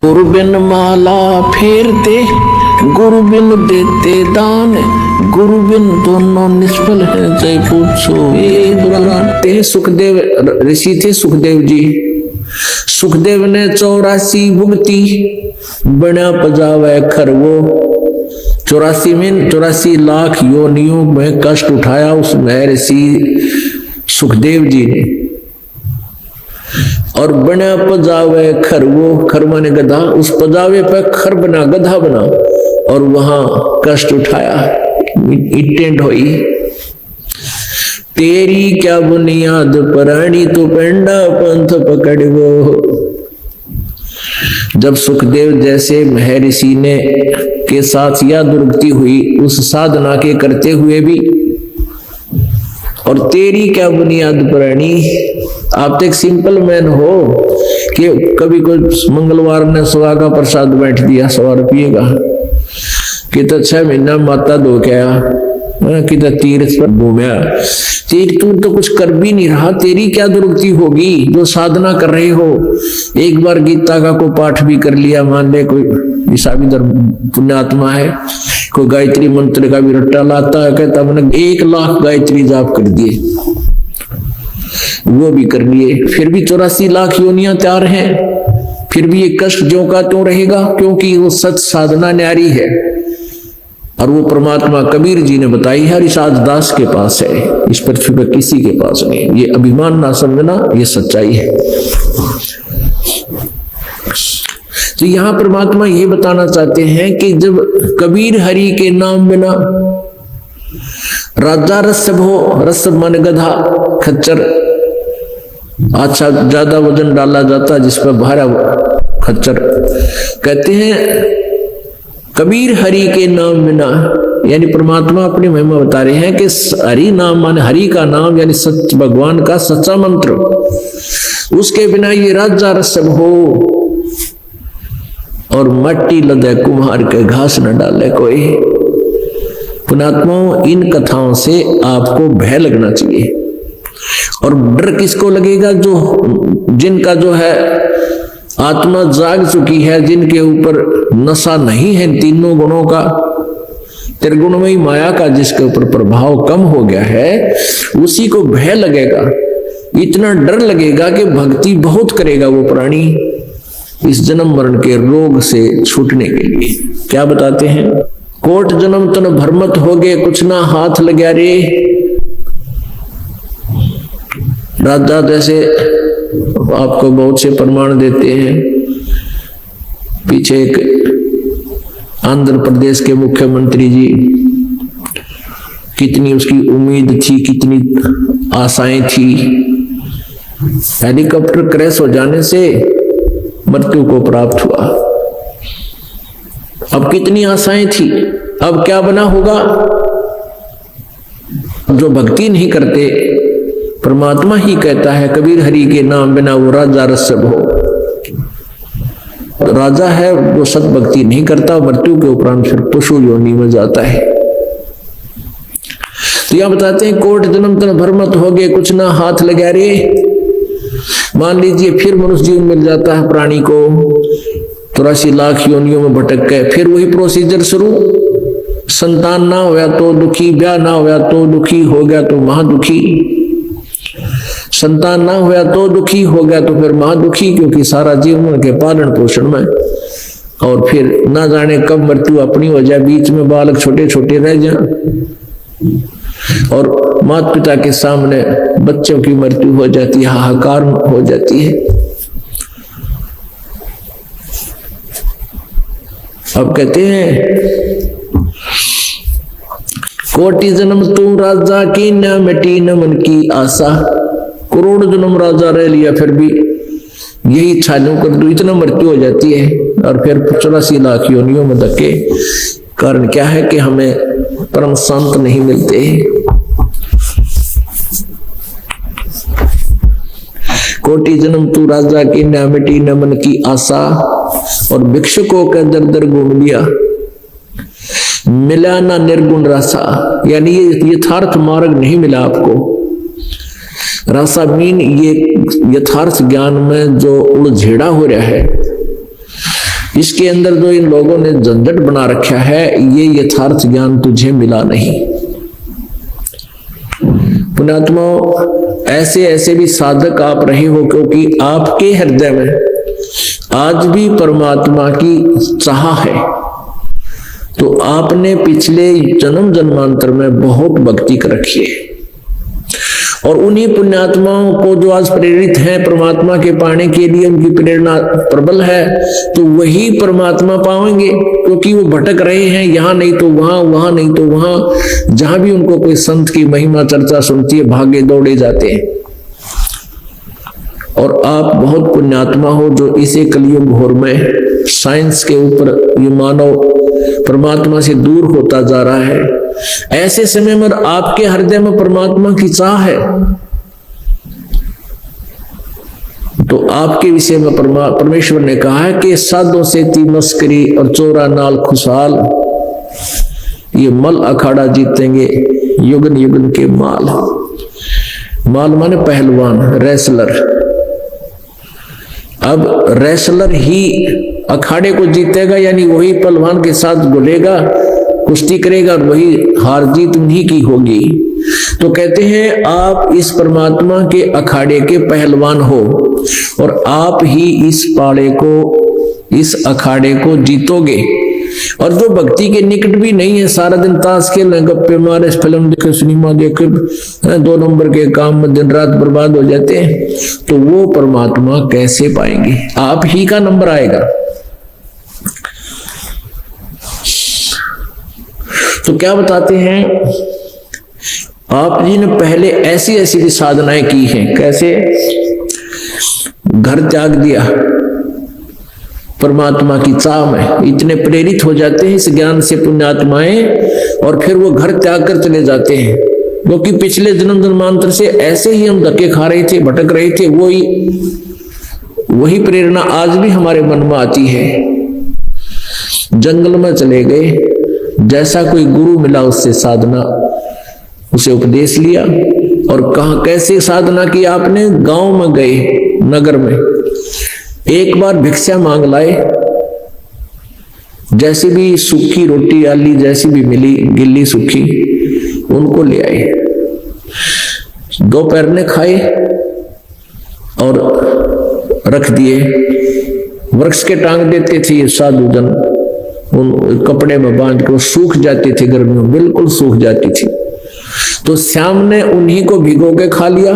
गुरु बिन माला फेरते, गुरु बिन देते दान, गुरु बिन दोनों निष्फल है जय पूछो। ते सुखदेव ऋषि थे सुखदेव जी। सुखदेव ने 84 भुगती बना पजावे खरवो। 84 लाख योनियों में कष्ट उठाया उस ऋषि सुखदेव जी ने। और बना पजावे खरवो, खर माने गधा, उस पजावे पर खर बना, गधा बना और वहां कष्ट उठाया, इट्टें ढोई। तेरी क्या बुनियाद प्राणी तो पेंडा पंथ पकड़वो। जब सुखदेव जैसे महर्षि ने के साथ यह दुर्गति हुई उस साधना के करते हुए भी, और तेरी क्या बुनियाद प्राणी। आप तो एक सिंपल मैन हो कि कभी कोई मंगलवार ने 100 का प्रसाद बैठ दिया 100 रुपये का, कि तो 6 महीना माता धो के आया, कि तो तीर्थ पर घूमया। तू तो कुछ कर भी नहीं रहा, तेरी क्या दुर्गति होगी जो साधना कर रहे हो। एक बार गीता का को पाठ भी कर लिया, मान ले कोई ईसाई पुण्यात्मा है, कोई गायत्री मंत्र का भी रट्टा लाता है, कहता मैंने 1 लाख गायत्री जाप कर दिए, वो भी कर लिए, फिर भी 84 लाख योनियां तैयार हैं, फिर भी ये कष्ट ज्यों का त्यों रहेगा, क्योंकि वो सच साधना न्यारी है। और वो परमात्मा कबीर जी ने बताई है, हरिसाध दास के पास है, इस पृथ्वी पर किसी के पास नहीं है। ये अभिमान ना समझना, ये सच्चाई है। तो यहां परमात्मा ये बताना चाहते हैं कि जब कबीर हरि के नाम बिना राजा रसभ हो, रसभ मन गधा खच्चर, अच्छा ज्यादा वजन डाला जाता जिस पर भारा खच्चर, कहते हैं कबीर हरि के नाम बिना, यानी परमात्मा अपनी महिमा बता रहे हैं कि हरि नाम माने हरि का नाम यानी सच भगवान का सच्चा मंत्र, उसके बिना ये राजा रसभ हो और मट्टी लदे कुम्हार के घास न डाले कोई। पुण्यात्माओं, इन कथाओं से आपको भय लगना चाहिए। और डर किसको लगेगा? जो जिनका जो है आत्मा जाग चुकी है, जिनके ऊपर नशा नहीं है तीनों गुणों का, त्रिगुणमयी माया का जिसके ऊपर प्रभाव कम हो गया है, उसी को भय लगेगा, इतना डर लगेगा कि भक्ति बहुत करेगा वो प्राणी इस जन्म मरण के रोग से छूटने के लिए। क्या बताते हैं? कोट जन्म तन भरमत हो गए, कुछ ना हाथ लग्या रे। राजा जैसे आपको बहुत से प्रमाण देते हैं। पीछे एक आंध्र प्रदेश के मुख्यमंत्री जी, कितनी उसकी उम्मीद थी, कितनी आशाएं थी, हेलीकॉप्टर क्रैश हो जाने से मृत्यु को प्राप्त हुआ। अब कितनी आशाएं थी, अब क्या बना होगा? जो भक्ति नहीं करते, परमात्मा ही कहता है कबीर हरि के नाम बिना वो राजा रसभ हो। राजा है वो सत भक्ति नहीं करता, मृत्यु के उपरांत फिर पशु योनि में जाता है। तो यह बताते हैं कोट जन्म तन भरमत हो गए, कुछ ना हाथ लगा रे। मान लीजिए फिर मनुष्य जीवन मिल जाता है प्राणी को, 84 लाख योनियों में भटक गए, फिर वही प्रोसीजर शुरू। संतान ना होया तो दुखी, ब्याह ना होया तो दुखी, हो गया तो महादुखी। संतान ना होया तो दुखी, हो गया तो फिर महादुखी, क्योंकि सारा जीवन उनके पालन पोषण में। और फिर ना जाने कब मृत्यु अपनी हो जाए, बीच में बालक छोटे छोटे रह जाए और माता पिता के सामने बच्चों की मृत्यु हो जाती है, हाहाकार हो जाती है। अब कहते हैं कोटि जन्म तू राजा की न मिटी न मन की आशा। करोड़ जन्म राजा रह लिया फिर भी यही इच्छा नहीं कर दो, इतना मृत्यु हो जाती है। और फिर 84 लाख योनियों में धक्के। कारण क्या है कि हमें परम शांत नहीं मिलते। कोटि जन्म तू राजा की न मिटी न मन की आशा, और भिक्षुकों का दर दर घूम लिया, मिला ना निर्गुण रसा, यानी ये यथार्थ मार्ग नहीं मिला आपको। रसा मीन ये यथार्थ ज्ञान में जो उलझेड़ा हो रहा है, इसके अंदर जो इन लोगों ने झंझट बना रखा है, ये यथार्थ ज्ञान तुझे मिला नहीं। पुण्यात्माओं, ऐसे ऐसे भी साधक आप रहे हो, क्योंकि आपके हृदय में आज भी परमात्मा की चाह है। तो आपने पिछले जन्म जन्मांतर में बहुत भक्ति कर रखी है, और उन्हीं पुण्यात्माओं को जो आज प्रेरित हैं परमात्मा के पाने के लिए, उनकी प्रेरणा प्रबल है, तो वही परमात्मा पाएंगे, क्योंकि वो भटक रहे हैं, यहाँ नहीं तो वहां, वहां नहीं तो वहां। जहां भी उनको कोई संत की महिमा चर्चा सुनती है, भागे दौड़े जाते हैं। और आप बहुत पुण्यात्मा हो जो इसे कलयुग घोर में साइंस के ऊपर ये मानव परमात्मा से दूर होता जा रहा है। ऐसे समय में आपके हृदय में परमात्मा की चाह है, तो आपके विषय में परमेश्वर ने कहा है कि साधों से ती मस्करी और चोरा नाल खुशहाल, ये मल अखाड़ा जीतेंगे युगन युगन के माल। माल माने पहलवान, रेसलर। अब रेसलर ही अखाड़े को जीतेगा, यानी वही पहलवान के साथ घुलेगा, कुश्ती करेगा, और वही हार जीत उन्हीं की होगी। तो कहते हैं आप इस परमात्मा के अखाड़े के पहलवान हो, और आप ही इस पाड़े को, इस अखाड़े को जीतोगे। और जो भक्ति के निकट भी नहीं है, सारा दिन ताश खेलने, गप्पे मारे, फिल्म देखे, सिनेमा देखे, 2 नंबर के काम में दिन रात बर्बाद हो जाते हैं, तो वो परमात्मा कैसे पाएंगे? आप ही का नंबर आएगा। तो क्या बताते हैं, आप जी ने पहले ऐसी ऐसी भी साधनाएं की हैं। कैसे? घर त्याग दिया, परमात्मा की चाह में इतने प्रेरित हो जाते हैं इस ज्ञान से पुण्यात्माएं, और फिर वो घर त्याग कर चले जाते हैं, क्योंकि पिछले जन्म जन्मांतर से ऐसे ही हम धक्के खा रहे थे, भटक रहे थे। वही प्रेरणा आज भी हमारे मन में आती है। जंगल में चले गए, जैसा कोई गुरु मिला उससे साधना, उसे उपदेश लिया, और कहा कैसे साधना की आपने? गांव में गए, नगर में एक बार भिक्षा मांग लाए, जैसी भी सूखी रोटी आली जैसी भी मिली, गिल्ली सूखी, उनको ले आए। दोपहर ने खाए और रख दिए। वृक्ष के टांग देते थे ये साधु जन, उन कपड़े में बांध के, वो सूख जाती थी, गर्मियों में बिल्कुल सूख जाती थी। तो शाम ने उन्हीं को भिगो के खा लिया,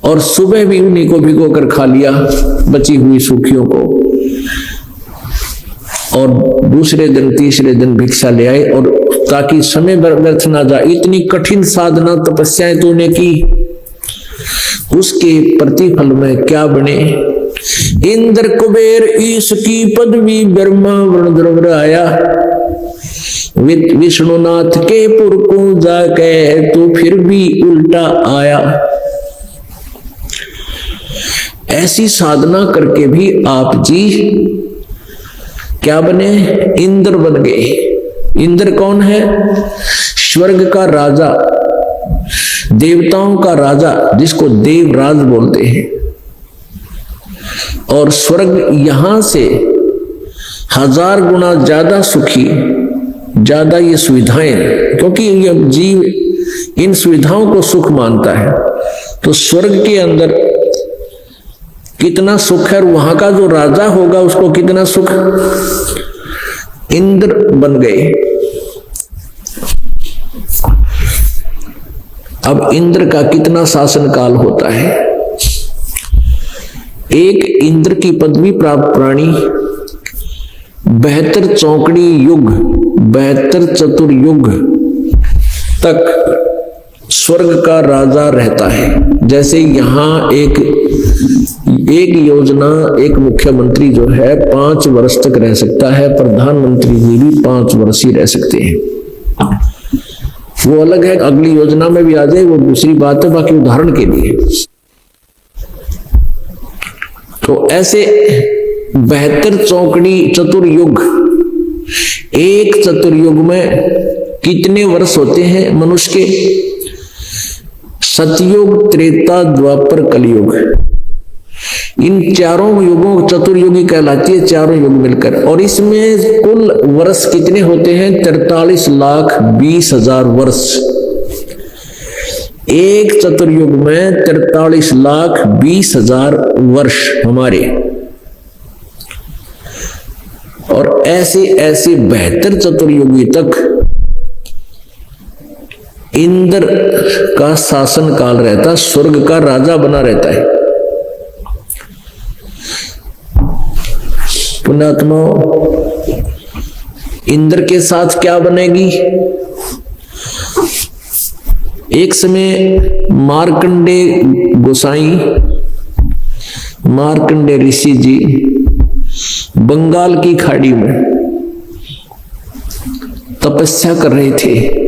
और सुबह भी उन्हीं को भिगो कर खा लिया, बची हुई सूखियों को। और दूसरे दिन, तीसरे दिन भिक्षा ले आए, और ताकि समय व्यर्थ ना जाए, इतनी कठिन साधना तपस्याएं तूने की, उसके प्रतिफल में क्या बने? इंद्र कुबेर ईश की पदवी, ब्रह्मा वरुण आया, विष्णुनाथ के पुर को जाके तो फिर भी उल्टा आया। ऐसी साधना करके भी आप जी क्या बने? इंद्र बन गए। इंद्र कौन है? स्वर्ग का राजा, देवताओं का राजा, जिसको देवराज बोलते हैं। और स्वर्ग यहां से 1000 गुना ज्यादा सुखी, ज्यादा ये सुविधाएं, क्योंकि ये जीव इन सुविधाओं को सुख मानता है। तो स्वर्ग के अंदर कितना सुख है, और वहां का जो राजा होगा उसको कितना सुख। इंद्र बन गए। अब इंद्र का कितना शासन काल होता है? एक इंद्र की पदवी प्राप्त प्राणी 72 चौकड़ी युग, 72 चतुर्युग तक स्वर्ग का राजा रहता है। जैसे यहां एक योजना, एक मुख्यमंत्री जो है 5 वर्ष तक रह सकता है, प्रधानमंत्री जी भी 5 वर्ष ही रह सकते हैं। वो अलग है, अगली योजना में भी आ जाए वो दूसरी बात है, बाकी उदाहरण के लिए। तो ऐसे 72 चौकड़ी चतुर्युग, एक चतुर्युग में कितने वर्ष होते हैं मनुष्य के? सतयुग, त्रेता, द्वापर, कलयुग, इन चारों युगों चतुर्युगी कहलाती है, चारों युग मिलकर। और इसमें कुल वर्ष कितने होते हैं? 43,20,000 वर्ष। एक चतुर्युग में 43,20,000 वर्ष हमारे। और ऐसे ऐसे 72 चतुर्युगी तक इंद्र का शासन काल रहता, स्वर्ग का राजा बना रहता है। पुण्यात्मा, इंद्र के साथ क्या बनेगी? एक समय मार्कंडे गोसाई, मार्कंडे ऋषि जी बंगाल की खाड़ी में तपस्या कर रहे थे।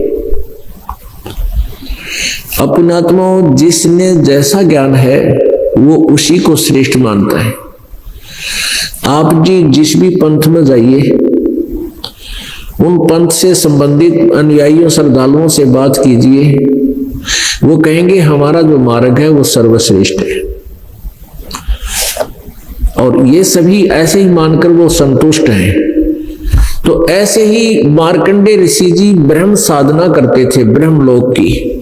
पुण्यात्माओं, जिसने जैसा ज्ञान है वो उसी को श्रेष्ठ मानता है। आप जी जिस भी पंथ में जाइए, उन पंथ से संबंधित अनुयायियों श्रद्धालुओं से बात कीजिए, वो कहेंगे हमारा जो मार्ग है वो सर्वश्रेष्ठ है। और ये सभी ऐसे ही मानकर वो संतुष्ट हैं। तो ऐसे ही मार्कंडे ऋषि जी ब्रह्म साधना करते थे, ब्रह्मलोक की।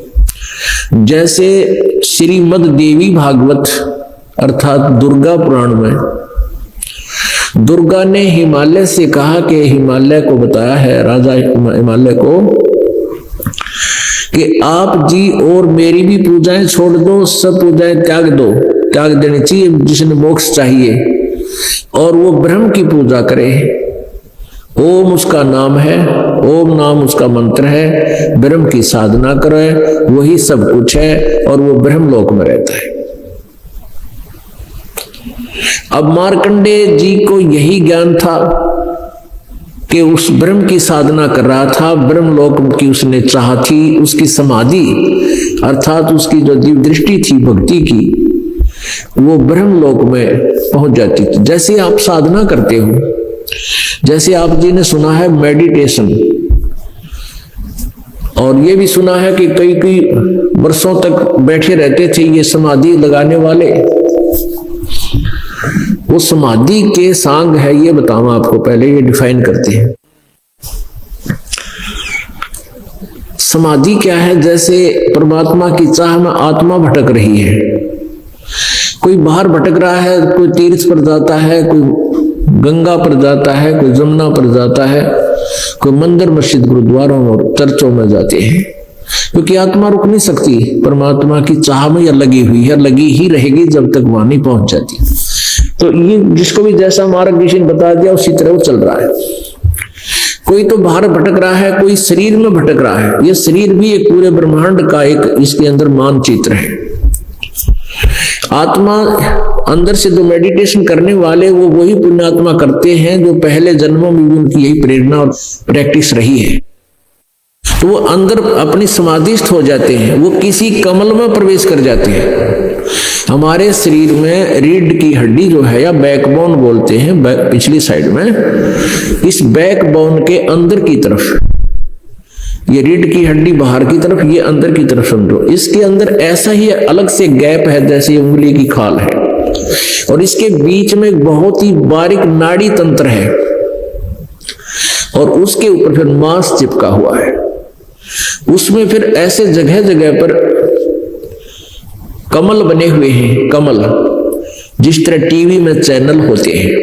जैसे श्रीमद् देवी भागवत अर्थात दुर्गा पुराण में दुर्गा ने हिमालय से कहा कि हिमालय को बताया है, राजा हिमालय को, कि आप जी और मेरी भी पूजाएं छोड़ दो, सब पूजाएं त्याग दो, त्याग देनी चाहिए जिसने मोक्ष चाहिए, और वो ब्रह्म की पूजा करे। ओम उसका नाम है, ओम नाम उसका मंत्र है, ब्रह्म की साधना करे, वही सब कुछ है और वो ब्रह्मलोक में रहता है। अब मार्कंडे जी को यही ज्ञान था कि उस ब्रह्म की साधना कर रहा था, ब्रह्मलोक की उसने चाह थी, उसकी समाधि अर्थात उसकी जो दिव्य दृष्टि थी भक्ति की, वो ब्रह्मलोक में पहुंच जाती थी। जैसे आप साधना करते हो, जैसे आप जी ने सुना है मेडिटेशन, और ये भी सुना है कि कई कई वर्षों तक बैठे रहते थे ये समाधि लगाने वाले। वो समाधि के सांग है, ये बताऊं आपको, पहले ये डिफाइन करते हैं। समाधि क्या है? जैसे परमात्मा की चाह में आत्मा भटक रही है, कोई बाहर भटक रहा है, कोई तीर्थ पर जाता है, कोई गंगा पर जाता है, कोई जमुना पर जाता है, कोई मंदिर मस्जिद गुरुद्वारों और चर्चों में जाते हैं, क्योंकि आत्मा रुक नहीं सकती, परमात्मा की चाह में यह लगी हुई है, लगी ही रहेगी जब तक वहां नहीं पहुंच जाती। तो ये जिसको भी जैसा मार्ग ऋषि ने बता दिया उसी तरह वो चल रहा है। कोई तो बाहर भटक रहा है, कोई शरीर में भटक रहा है। ये शरीर भी एक पूरे ब्रह्मांड का एक इसके अंदर मानचित्र है। आत्मा अंदर से जो मेडिटेशन करने वाले वो वही पुण्यात्मा करते हैं जो पहले जन्मों में भी उनकी यही प्रेरणा और प्रैक्टिस रही है। तो वो अंदर अपनी समाधिस्थ हो जाते हैं, वो किसी कमल में प्रवेश कर जाते हैं। हमारे शरीर में रीढ़ की हड्डी जो है, या बैकबोन बोलते हैं, पिछली साइड में, इस बैकबोन के अंदर की तरफ, ये रीढ़ की हड्डी बाहर की तरफ, ये अंदर की तरफ समझो। इसके अंदर ऐसा ही अलग से गैप है जैसे उंगली की खाल है, और इसके बीच में एक बहुत ही बारीक नाड़ी तंत्र है, और उसके ऊपर फिर मांस चिपका हुआ है। उसमें फिर ऐसे जगह जगह पर कमल बने हुए हैं, कमल, जिस तरह टीवी में चैनल होते हैं।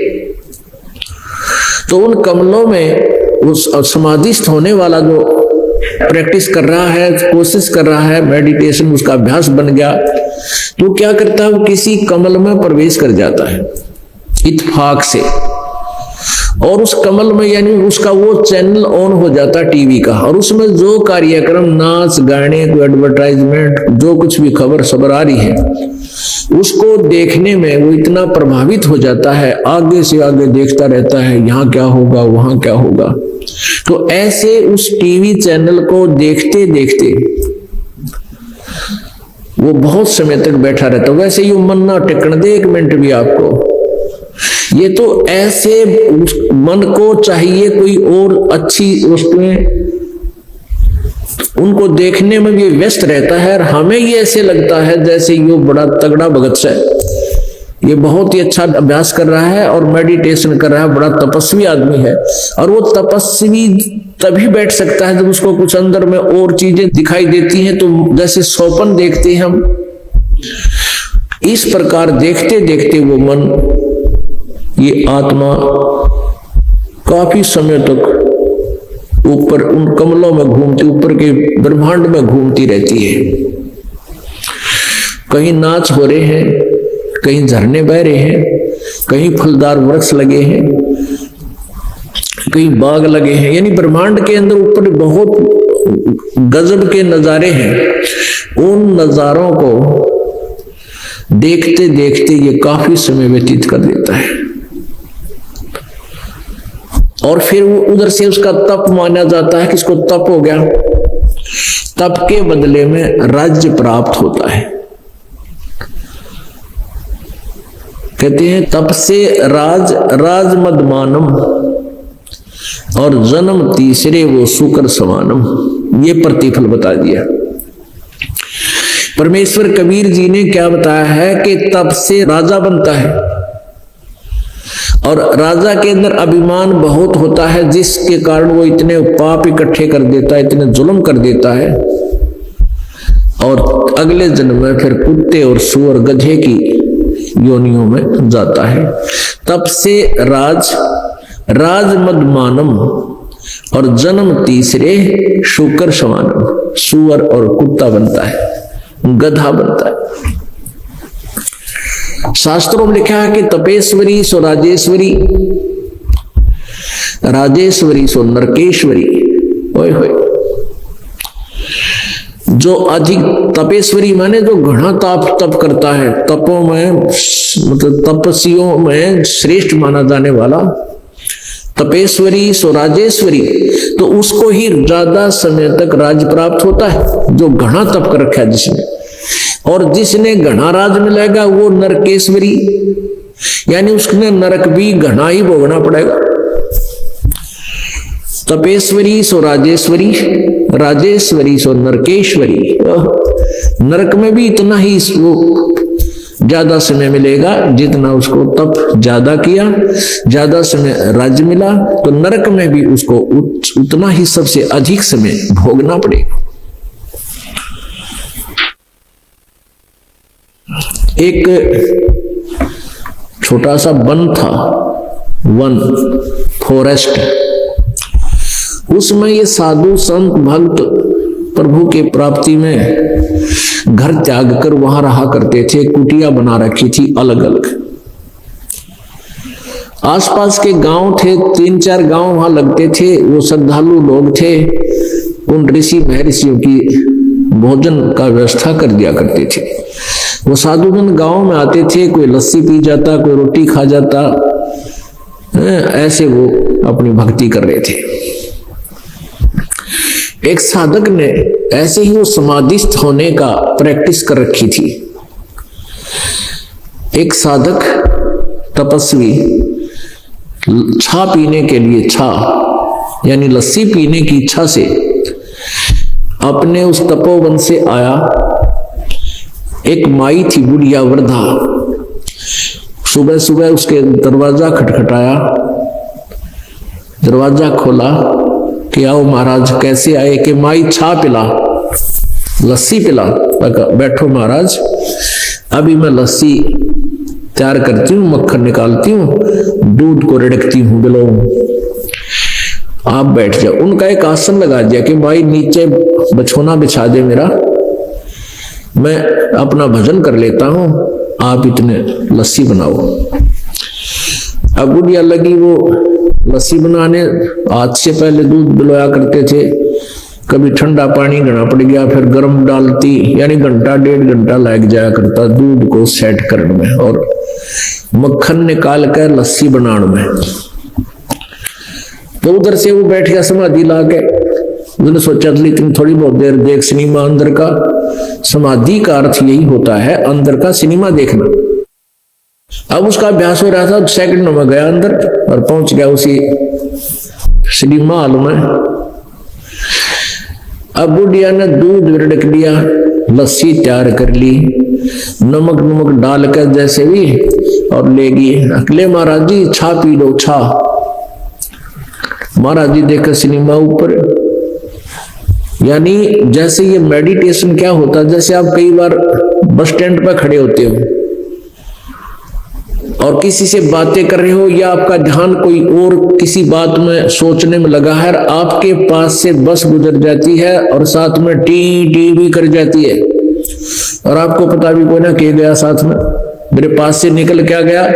तो उन कमलों में उस समाधिस्थ होने वाला जो प्रैक्टिस कर रहा है, कोशिश कर रहा है, मेडिटेशन उसका अभ्यास बन गया, तो क्या करता है, वो किसी कमल में प्रवेश कर जाता है इत्तेफाक से, और उस कमल में यानी उसका वो चैनल ऑन हो जाता टीवी का, और उसमें जो कार्यक्रम, नाच गाने, कोई एडवर्टाइजमेंट, जो कुछ भी खबर सबर आ रही है, उसको देखने में वो इतना प्रभावित हो जाता है, आगे से आगे देखता रहता है, यहाँ क्या होगा, वहां क्या होगा। तो ऐसे उस टीवी चैनल को देखते देखते वो बहुत समय तक बैठा रहता। वैसे ही मन ना टिकन दे एक मिनट भी आपको। ये तो ऐसे मन को चाहिए कोई और अच्छी वस्तुएं, उनको देखने में भी व्यस्त रहता है, और हमें ये ऐसे लगता है जैसे ये बड़ा तगड़ा भगत है, ये बहुत ही अच्छा अभ्यास कर रहा है और मेडिटेशन कर रहा है, बड़ा तपस्वी आदमी है। और वो तपस्वी तभी बैठ सकता है जब उसको कुछ अंदर में और चीजें दिखाई देती हैं, तो जैसे स्वप्न देखते हैं हम, इस प्रकार देखते देखते वो मन, ये आत्मा काफी समय तक ऊपर उन कमलों में घूमती, ऊपर के ब्रह्मांड में घूमती रहती है। कहीं नाच हो रहे हैं, कहीं झरने बह रहे हैं, कहीं फलदार वृक्ष लगे हैं, कहीं बाग लगे हैं, यानी ब्रह्मांड के अंदर ऊपर बहुत गजब के नजारे हैं। उन नजारों को देखते देखते ये काफी समय व्यतीत कर देता है और फिर वो उधर से उसका तप माना जाता है कि इसको तप हो गया। तप के बदले में राज्य प्राप्त होता है। कहते हैं तप से राज मदमानम और जन्म तीसरे वो शुकर समानम, ये प्रतिफल बता दिया। परमेश्वर कबीर जी ने क्या बताया है कि तप से राजा बनता है और राजा के अंदर अभिमान बहुत होता है, जिसके कारण वो इतने पाप इकट्ठे कर देता है, इतने जुल्म कर देता है और अगले जन्म में फिर कुत्ते और सूअर गधे की योनियों में जाता है। तब से राज मदमानम और जन्म तीसरे शुकर समानम, सूअर और कुत्ता बनता है, गधा बनता है। शास्त्रों में लिखा है कि तपेश्वरी सो राजेश्वरी, राजेश्वरी सो नरकेश्वरी। ओए होए, जो अधिक तपेश्वरी माने जो घना तप करता है, तपों में मतलब तपस्वियों में श्रेष्ठ माना जाने वाला, तपेश्वरी सो राजेश्वरी, तो उसको ही ज्यादा समय तक राज प्राप्त होता है जो घना तप कर रखा है जिसने। और जिसने घना राज मिलेगा वो नरकेश्वरी, यानी उसने नरक भी घना ही भोगना पड़ेगा। तपेश्वरी सो राजेश्वरी, राजेश्वरी सो नरकेश्वरी, नरक में भी इतना ही वो ज्यादा समय मिलेगा जितना उसको तप ज्यादा किया, ज्यादा समय राज्य मिला, तो नरक में भी उसको उतना ही सबसे अधिक समय भोगना पड़ेगा। एक छोटा सा वन था, वन फॉरेस्ट, उसमें ये साधु संत भक्त प्रभु के प्राप्ति में घर त्याग कर वहां रहा करते थे। कुटिया बना रखी थी अलग अलग। आसपास के गांव थे, 3-4 गांव वहां लगते थे। वो श्रद्धालु लोग थे, उन ऋषि महर्षियों की भोजन का व्यवस्था कर दिया करते थे। वो साधुजन गांव में आते थे, कोई लस्सी पी जाता, कोई रोटी खा जाता, ऐसे वो अपनी भक्ति कर रहे थे। एक साधक ने ऐसे ही वो समाधिस्थ होने का प्रैक्टिस कर रखी थी। एक साधक तपस्वी छा पीने के लिए, छा यानी लस्सी पीने की इच्छा से अपने उस तपोवन से आया। एक माई थी, बुढ़िया वृद्धा, सुबह सुबह उसके दरवाजा खटखटाया, दरवाजा खोला कि आओ महाराज। कैसे आए कि माई छा पिला, लस्सी पिला। बैठो महाराज, अभी मैं लस्सी तैयार करती हूँ, मक्खन निकालती हूँ, दूध को रिड़कती हूँ, बिलो आप बैठ जाओ। उनका एक आसन लगा दिया कि भाई नीचे बिछोना बिछा दे मेरा, मैं अपना भजन कर लेता हूं, आप इतने लस्सी बनाओ। अब बुढ़िया लगी वो लस्सी बनाने। आज से पहले दूध बिलोया करते थे, कभी ठंडा पानी घना पड़ गया, फिर गर्म डालती, यानी घंटा 1.5 घंटा लग जाया करता दूध को सेट करने में और मक्खन निकाल कर लस्सी बनाने में। तो उधर से वो बैठ गया समाधि ला के। उसने सोचा लेकिन थोड़ी बहुत देर देख सिनेमा अंदर का। समाधि का अर्थ यही होता है अंदर का सिनेमा देखना। अब उसका अभ्यास हो रहा था, सेकंडों में गया अंदर और पहुंच गया उसी सिनेमा हॉल में। अब बुढ़िया ने दूध रिड़क लिया, लस्सी तैयार कर ली, नमक नमक डाल कर जैसे भी और लेगी। अगले महाराज जी छा पी लो छा। महाराज जी देखकर सिनेमा ऊपर। यानी जैसे ये मेडिटेशन क्या होता है, जैसे आप कई बार बस स्टैंड पर खड़े होते हो और किसी से बातें कर रहे हो या आपका ध्यान कोई और किसी बात में सोचने में लगा है, आपके पास से बस गुजर जाती है और साथ में टी टी भी कर जाती है और आपको पता भी कोई ना के गया, साथ में मेरे पास से निकल क्या गया।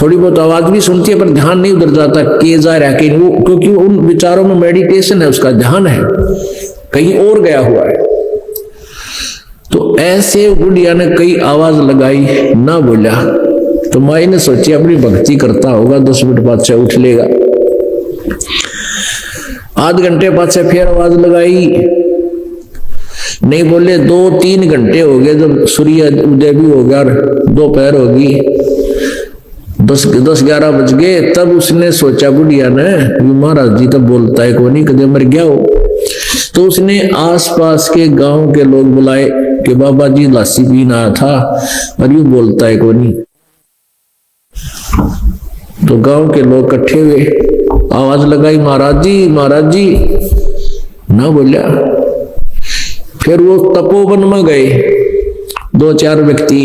थोड़ी बहुत आवाज भी सुनती है पर ध्यान नहीं उधर जाता के जा रहा है, क्योंकि उन विचारों में मेडिटेशन है, उसका ध्यान है कहीं और गया हुआ है। तो ऐसे बुढ़िया ने कई आवाज लगाई, ना बोला तो माई ने सोची अपनी भक्ति करता होगा, 10 मिनट बाद से उठ लेगा। आध घंटे बाद से फिर आवाज लगाई, नहीं बोले। 2-3 घंटे हो गए, जब सूर्य उदय भी हो गया, दोपहर होगी, 10-11 बज गए, तब उसने सोचा बुढ़िया ने महाराज जी तो बोलता है कोई नहीं, कदे मर गया हो। तो उसने आसपास के गांव के लोग बुलाए कि बाबा जी लस्सी पीना आया था और यूं बोलता है कोई नहीं। तो गांव के लोग इकट्ठे हुए, आवाज लगाई महाराज जी, ना बोलिया। फिर वो तपोवन में गए 2-4 व्यक्ति,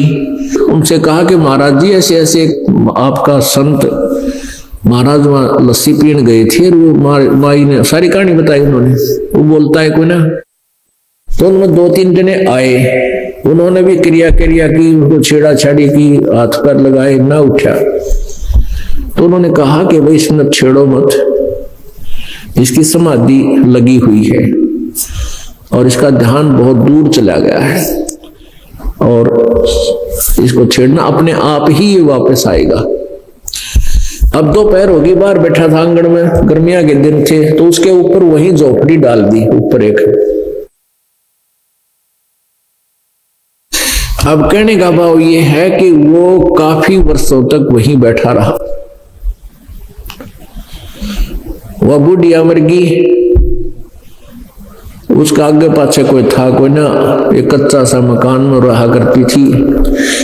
उनसे कहा कि महाराज जी ऐसे ऐसे आपका संत महाराज वहां लस्सी पीन गए थे, वो माई ने सारी कहानी बताई उन्होंने। वो बोलता है कोई ना। तो उनमें 2-3 जने आए, उन्होंने भी क्रिया की, उनको छेड़ा छाड़ी की, हाथ पैर लगाए, ना उठा। तो उन्होंने कहा कि भाई इसमें छेड़ो मत, इसकी समाधि लगी हुई है और इसका ध्यान बहुत दूर चला गया है और इसको छेड़ना अपने आप ही ये वापस आएगा। अब दोपहर होगी, बाहर बैठा था आंगन में, गर्मियां के दिन थे, तो उसके ऊपर वही झोपड़ी डाल दी ऊपर एक। अब कहने का भाव ये है कि वो काफी वर्षों तक वहीं बैठा रहा। वह बुढ़िया मर गई, उसका आगे पाछे कोई था कोई ना, एक कच्चा सा मकान में रहा करती थी।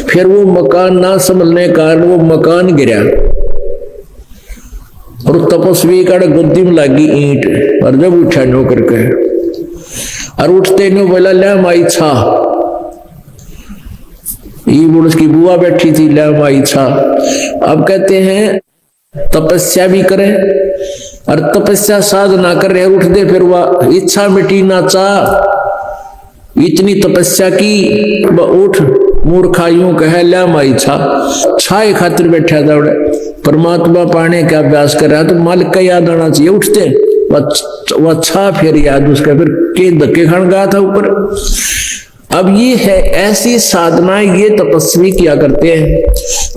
फिर वो मकान ना संभलने के कारण वो मकान गिरा और तपस्वी का गुद्दी में लगी ईंट, और जब उठा नो करके और उठते नो बोला ले माई छा। उसकी बुआ बैठी थी, ले माई छा। अब कहते हैं तपस्या भी करे और तपस्या साधना कर रहे, उठ दे, फिर वह इच्छा मिटी ना चाह, इतनी तपस्या की उठ मूर्खा यूं कहे ले माई छाए खातिर बैठा था। परमात्मा पाने का अभ्यास कर रहा तो मालिक का याद आना चाहिए। उठते वह छा फिर याद उसका, फिर के धक्के खान गया था ऊपर। अब ये है ऐसी साधनाएं ये तपस्वी किया करते हैं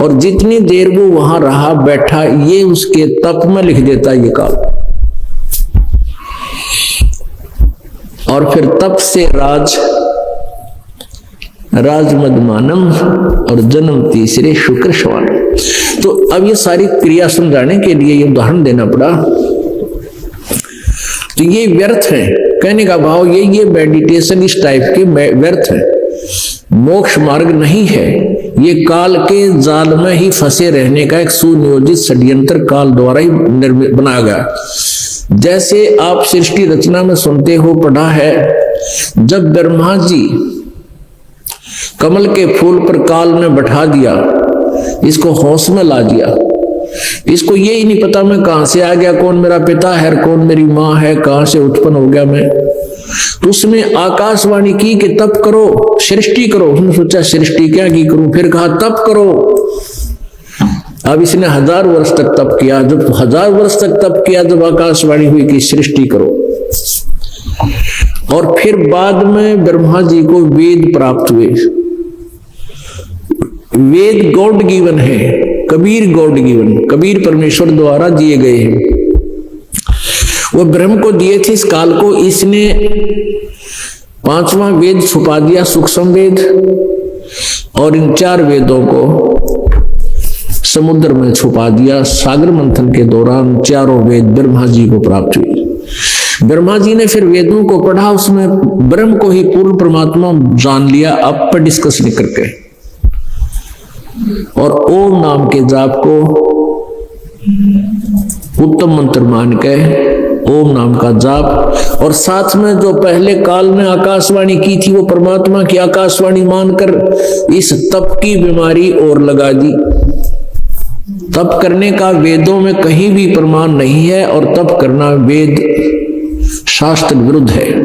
और जितनी देर वो वहां रहा बैठा ये उसके तप में लिख देता ये काल। और फिर तप से राज मदमानम और जन्म तीसरे शुक्र श्वान। तो अब ये सारी क्रिया समझाने के लिए ये उदाहरण देना पड़ा। तो ये व्यर्थ है, कहने का भाव ये मेडिटेशन इस टाइप के व्यर्थ है, मोक्ष मार्ग नहीं है। ये काल के जाल में ही फंसे रहने का एक सुनियोजित षड्यंत्र काल द्वारा ही बनाया गया। जैसे आप सृष्टि रचना में सुनते हो, पढ़ा है, जब ब्रह्मा जी कमल के फूल पर काल ने बैठा दिया, इसको होश में ला दिया, इसको ये ही नहीं पता मैं कहां से आ गया, कौन मेरा पिता है, कौन मेरी माँ है, कहां से उत्पन्न हो गया मैं। तो उसने आकाशवाणी की कि तप करो, सृष्टि करो। उसने सोचा सृष्टि क्या की करूं, फिर कहा तप करो। अब इसने 1000 वर्ष तक तप किया। जब 1000 वर्ष तक तप किया, जब आकाशवाणी हुई कि सृष्टि करो, और फिर बाद में ब्रह्मा जी को वेद प्राप्त हुए। वेद गॉड गिवन है, कबीर गॉड गिवन, कबीर परमेश्वर द्वारा दिए गए हैं। वो ब्रह्म को दिए थे इस काल को, इसने 5वां वेद छुपा दिया, सूक्ष्म वेद, और इन 4 वेदों को समुद्र में छुपा दिया। सागर मंथन के दौरान 4 वेद ब्रह्मा जी को प्राप्त हुए। ब्रह्मा जी ने फिर वेदों को पढ़ा, उसमें ब्रह्म को ही पूर्ण परमात्मा जान लिया, अब पर डिस्कस नहीं करके, और ओम नाम के जाप को उत्तम मंत्र मान के ओम नाम का जाप, और साथ में जो पहले काल में आकाशवाणी की थी वो परमात्मा की आकाशवाणी मानकर इस तप की बीमारी और लगा दी। तप करने का वेदों में कहीं भी प्रमाण नहीं है, और तप करना वेद शास्त्र विरुद्ध है।